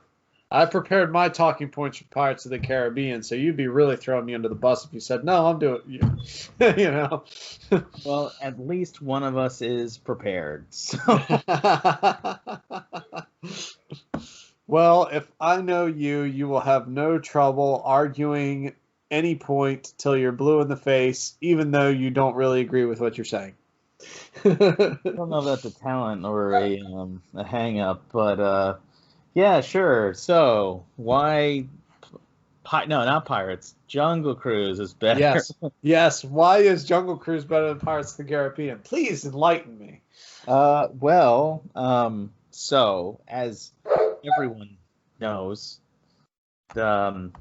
I prepared my talking points for Pirates of the Caribbean, so you'd be really throwing me under the bus if you said, no, I'm doing it, you know. Well, at least one of us is prepared. So. Well, if I know you, you will have no trouble arguing any point till you're blue in the face, even though you don't really agree with what you're saying. I don't know if that's a talent or a hang up, but yeah, sure. So why? No, not Pirates. Jungle Cruise is better. Yes. Why is Jungle Cruise better than Pirates of the Caribbean? Please enlighten me. So as everyone knows, The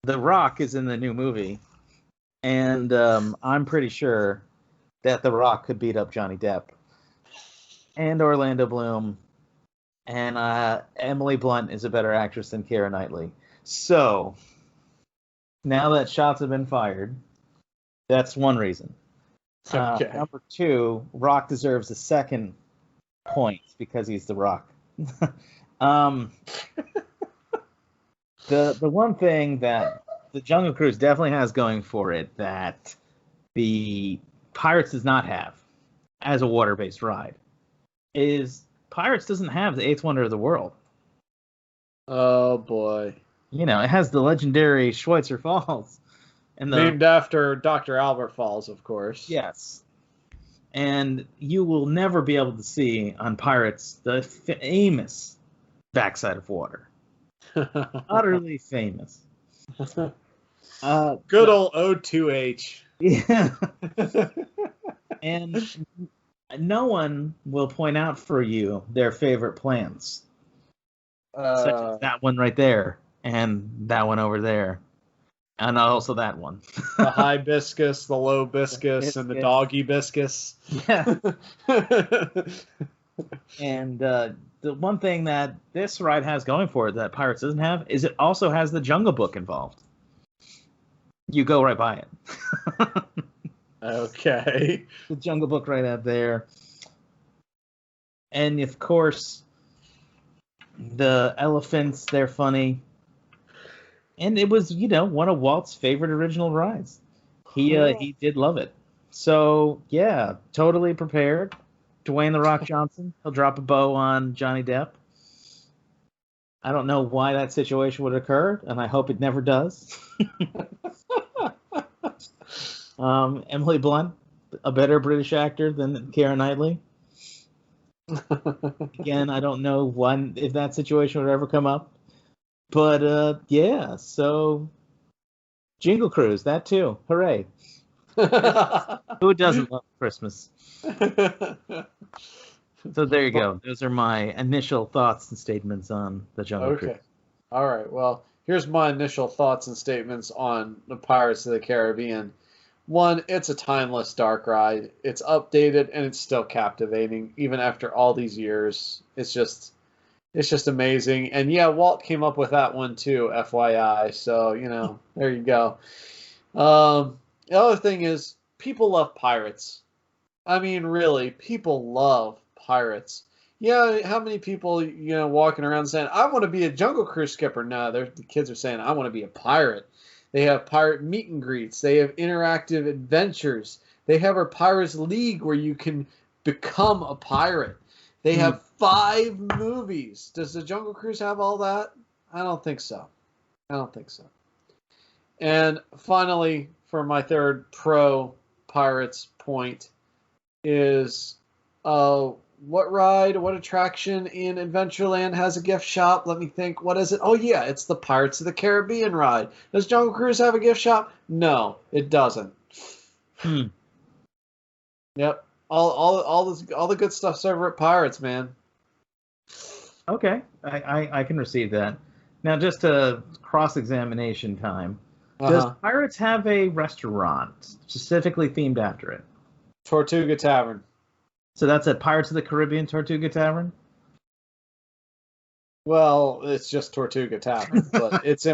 Rock is in the new movie, and I'm pretty sure that The Rock could beat up Johnny Depp and Orlando Bloom, and Emily Blunt is a better actress than Keira Knightley. So now that shots have been fired, that's one reason. Okay. Number two, Rock deserves a second point because he's The Rock. The one thing that the Jungle Cruise definitely has going for it that the Pirates does not have as a water-based ride is Pirates doesn't have the eighth wonder of the world. Oh boy. You know, it has the legendary Schweitzer Falls. And named after Dr. Albert Falls, of course. Yes. And you will never be able to see on Pirates the famous backside of water. Utterly famous. Good old O2H. Yeah. And no one will point out for you their favorite plants. Such as that one right there, and that one over there. And also that one. The hibiscus, the low biscus, and the doggy biscus. Yeah. And the one thing that this ride has going for it that Pirates doesn't have is it also has the Jungle Book involved. You go right by it. Okay. The Jungle Book right out there. And of course, the elephants, they're funny. And it was, one of Walt's favorite original rides. He did love it. So, yeah, totally prepared. Dwayne "The Rock" Johnson, he'll drop a bow on Johnny Depp. I don't know why that situation would occur, and I hope it never does. Emily Blunt, a better British actor than Keira Knightley. Again, I don't know if that situation would ever come up. But, yeah, so Jingle Cruise, that too. Hooray. Who doesn't love Christmas? So there you go. Those are my initial thoughts and statements on the Jungle Cruise. Okay. All right. Well, here's my initial thoughts and statements on the Pirates of the Caribbean. One, it's a timeless dark ride. It's updated and it's still captivating even after all these years. It's just amazing. And yeah, Walt came up with that one too, FYI. So, there you go. The other thing is people love pirates. I mean, really, people love pirates. Yeah, how many people, walking around saying, I want to be a Jungle Cruise skipper? No, the kids are saying, I want to be a pirate. They have pirate meet and greets. They have interactive adventures. They have our Pirates League where you can become a pirate. They have 5 movies. Does the Jungle Cruise have all that? I don't think so. And finally, for my third pro Pirates point is what attraction in Adventureland has a gift shop? Let me think. What is it? Oh yeah, it's the Pirates of the Caribbean ride. Does Jungle Cruise have a gift shop? No, it doesn't. Hmm. Yep. All the good stuff's over at Pirates, man. Okay, I can receive that. Now, just a cross-examination time. Does Uh-huh. Pirates have a restaurant specifically themed after it? Tortuga Tavern. So that's at Pirates of the Caribbean Tortuga Tavern? Well, it's just Tortuga Tavern, but it's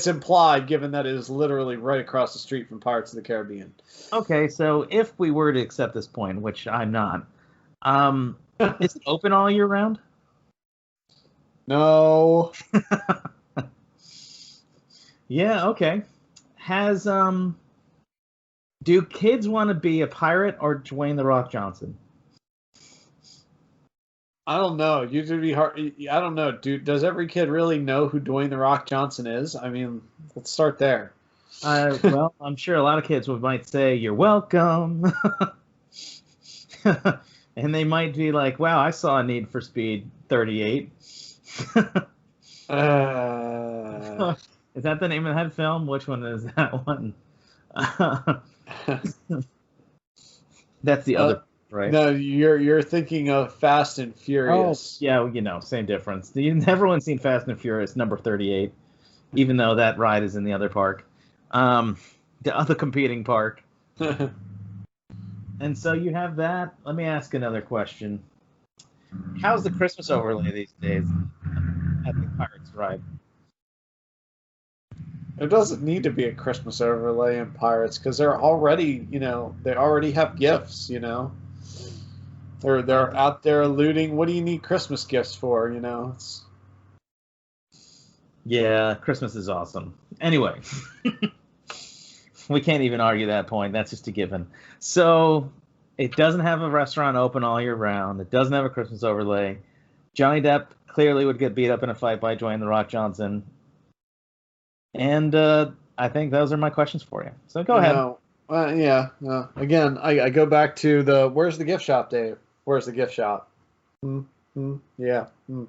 implied given that it is literally right across the street from Pirates of the Caribbean. Okay, so if we were to accept this point, which I'm not, is it open all year round? No. Yeah, okay. Has do kids want to be a pirate or Dwayne the Rock Johnson? I don't know. You would be hard. I don't know, dude. Does every kid really know who Dwayne the Rock Johnson is? I mean, let's start there. Well, I'm sure a lot of kids might say, "You're welcome," and they might be like, "Wow, I saw Need for Speed 38." Is that the name of that film? Which one is that one? That's the other, right? No, you're thinking of Fast and Furious. Oh, yeah, you know, same difference. Everyone's seen Fast and Furious number 38, even though that ride is in the other park, the other competing park. And so you have that. Let me ask another question. How's the Christmas overlay these days at the Pirates ride? There doesn't need to be a Christmas overlay in Pirates because they're already, they already have gifts. They're out there looting. What do you need Christmas gifts for? It's... Yeah, Christmas is awesome. Anyway, we can't even argue that point. That's just a given. So it doesn't have a restaurant open all year round. It doesn't have a Christmas overlay. Johnny Depp clearly would get beat up in a fight by Dwayne the Rock Johnson. And I think those are my questions for you. So go ahead. Yeah. Again, I go back to where's the gift shop, Dave? Where's the gift shop? Yeah. Yeah,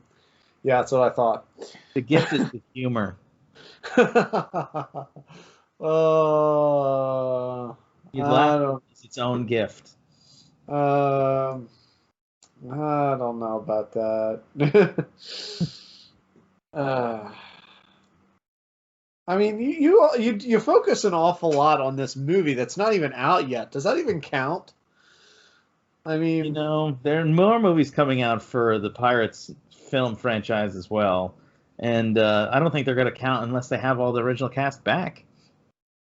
that's what I thought. The gift is the humor. You'd laugh. It's its own gift. I don't know about that. I mean, you focus an awful lot on this movie that's not even out yet. Does that even count? I mean, there are more movies coming out for the Pirates film franchise as well, and I don't think they're going to count unless they have all the original cast back.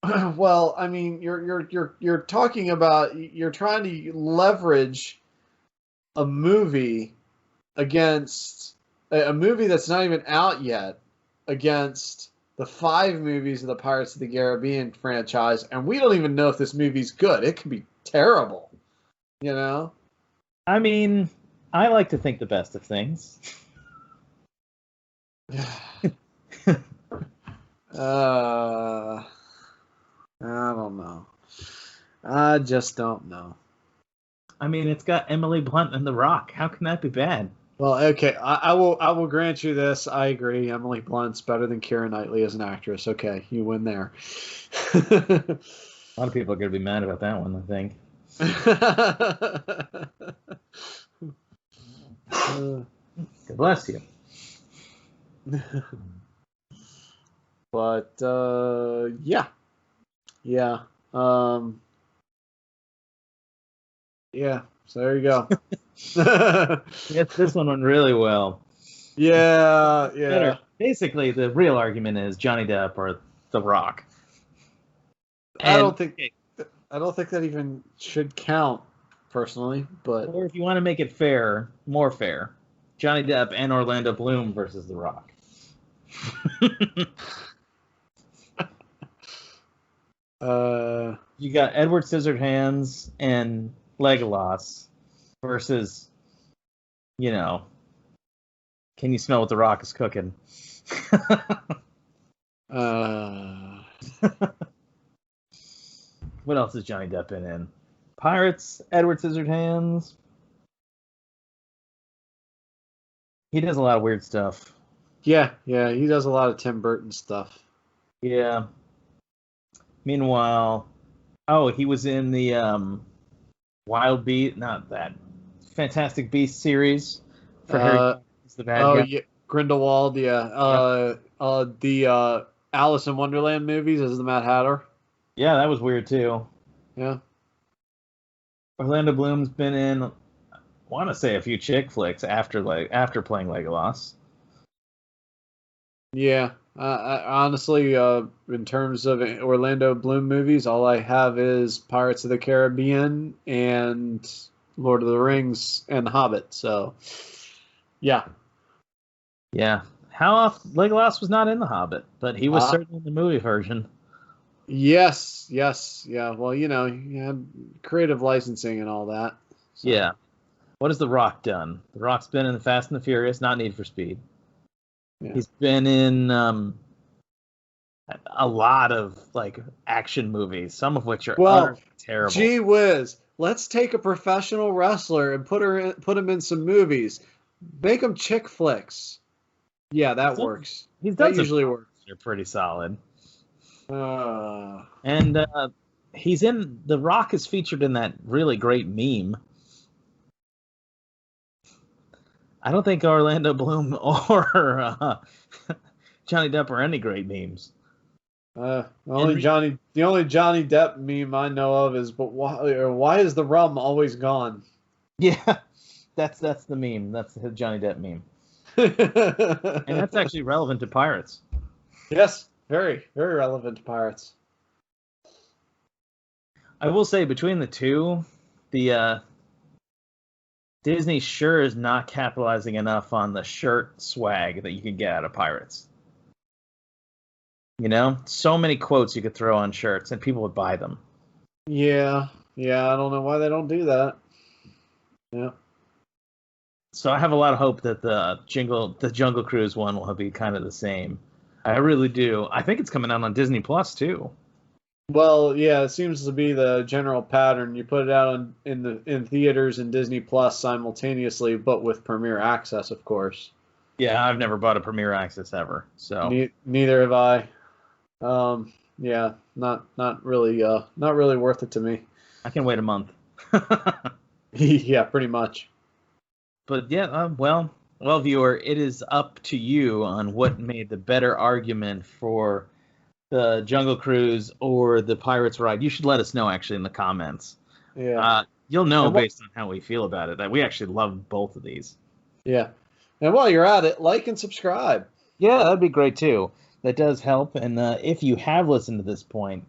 Well, I mean, you're talking about you're trying to leverage a movie against a movie that's not even out yet against the 5 movies of the Pirates of the Caribbean franchise, and we don't even know if this movie's good. It could be terrible, I mean, I like to think the best of things. I don't know. I just don't know. I mean, it's got Emily Blunt and The Rock. How can that be bad? Well, okay, I will grant you this. I agree. Emily Blunt's better than Keira Knightley as an actress. Okay, you win there. A lot of people are going to be mad about that one, I think. God bless you. But yeah. So there you go. This one went really well. Yeah. Basically, the real argument is Johnny Depp or The Rock. I don't think that even should count, personally. But or if you want to make it fair, more fair, Johnny Depp and Orlando Bloom versus The Rock. You got Edward Scissorhands and Legolas versus, can you smell what The Rock is cooking? What else is Johnny Depp in? Pirates, Edward Scissorhands. He does a lot of weird stuff. Yeah, he does a lot of Tim Burton stuff. Yeah. Meanwhile, he was in the Wild Beast, not that Fantastic Beast series for Harry Potter. He's the bad guy. Yeah, Grindelwald. Yeah. The Alice in Wonderland movies as the Mad Hatter. Yeah, that was weird too. Yeah. Orlando Bloom's been in, I want to say, a few chick flicks after playing Legolas. Yeah. Honestly, in terms of Orlando Bloom movies, all I have is Pirates of the Caribbean and Lord of the Rings and The Hobbit. So, yeah. Yeah. Legolas was not in The Hobbit, but he was certainly in the movie version. Yes. Yeah. Well, you had creative licensing and all that. So. Yeah. What has The Rock done? The Rock's been in The Fast and the Furious, not Need for Speed. Yeah. He's been in a lot of action movies, some of which are terrible. Gee whiz, let's take a professional wrestler and put him in some movies. Make him chick flicks. Yeah, that works. That usually works. They're pretty solid. And he's in. The Rock is featured in that really great meme. I don't think Orlando Bloom or Johnny Depp are any great memes. The only Johnny Depp meme I know of is, but why is the rum always gone? Yeah, that's the meme. That's the Johnny Depp meme. And that's actually relevant to Pirates. Yes, very, very relevant to Pirates. I will say, between the two, the Disney sure is not capitalizing enough on the shirt swag that you can get out of Pirates. So many quotes you could throw on shirts, and people would buy them. Yeah, I don't know why they don't do that. Yeah. So I have a lot of hope that the Jungle Cruise one will be kind of the same. I really do. I think it's coming out on Disney Plus too. Well, yeah, it seems to be the general pattern. You put it out in theaters and Disney Plus simultaneously, but with Premier Access, of course. Yeah, I've never bought a Premier Access ever, so neither have I. Yeah, not really worth it to me. I can wait a month. Yeah, pretty much. But yeah, well, viewer, it is up to you on what made the better argument for the Jungle Cruise or the Pirates ride. You should let us know, actually, in the comments. Yeah. You'll know based on how we feel about it that we actually love both of these. Yeah. And while you're at it, like and subscribe. Yeah, that'd be great too. That does help. And if you have listened to this point,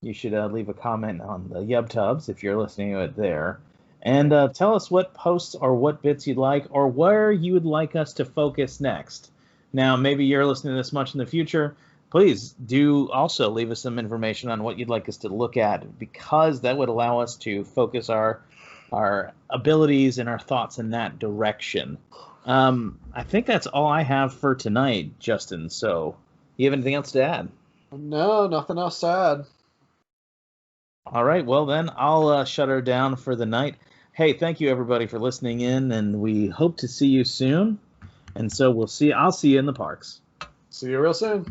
you should leave a comment on the YubTubs if you're listening to it there. And tell us what posts or what bits you'd like, or where you would like us to focus next. Now, maybe you're listening to this much in the future. Please do also leave us some information on what you'd like us to look at, because that would allow us to focus our abilities and our thoughts in that direction. I think that's all I have for tonight, Justin. So, you have anything else to add? No, nothing else to add. All right, well then, I'll shut her down for the night. Hey, thank you everybody for listening in, and we hope to see you soon. And so I'll see you in the parks. See you real soon.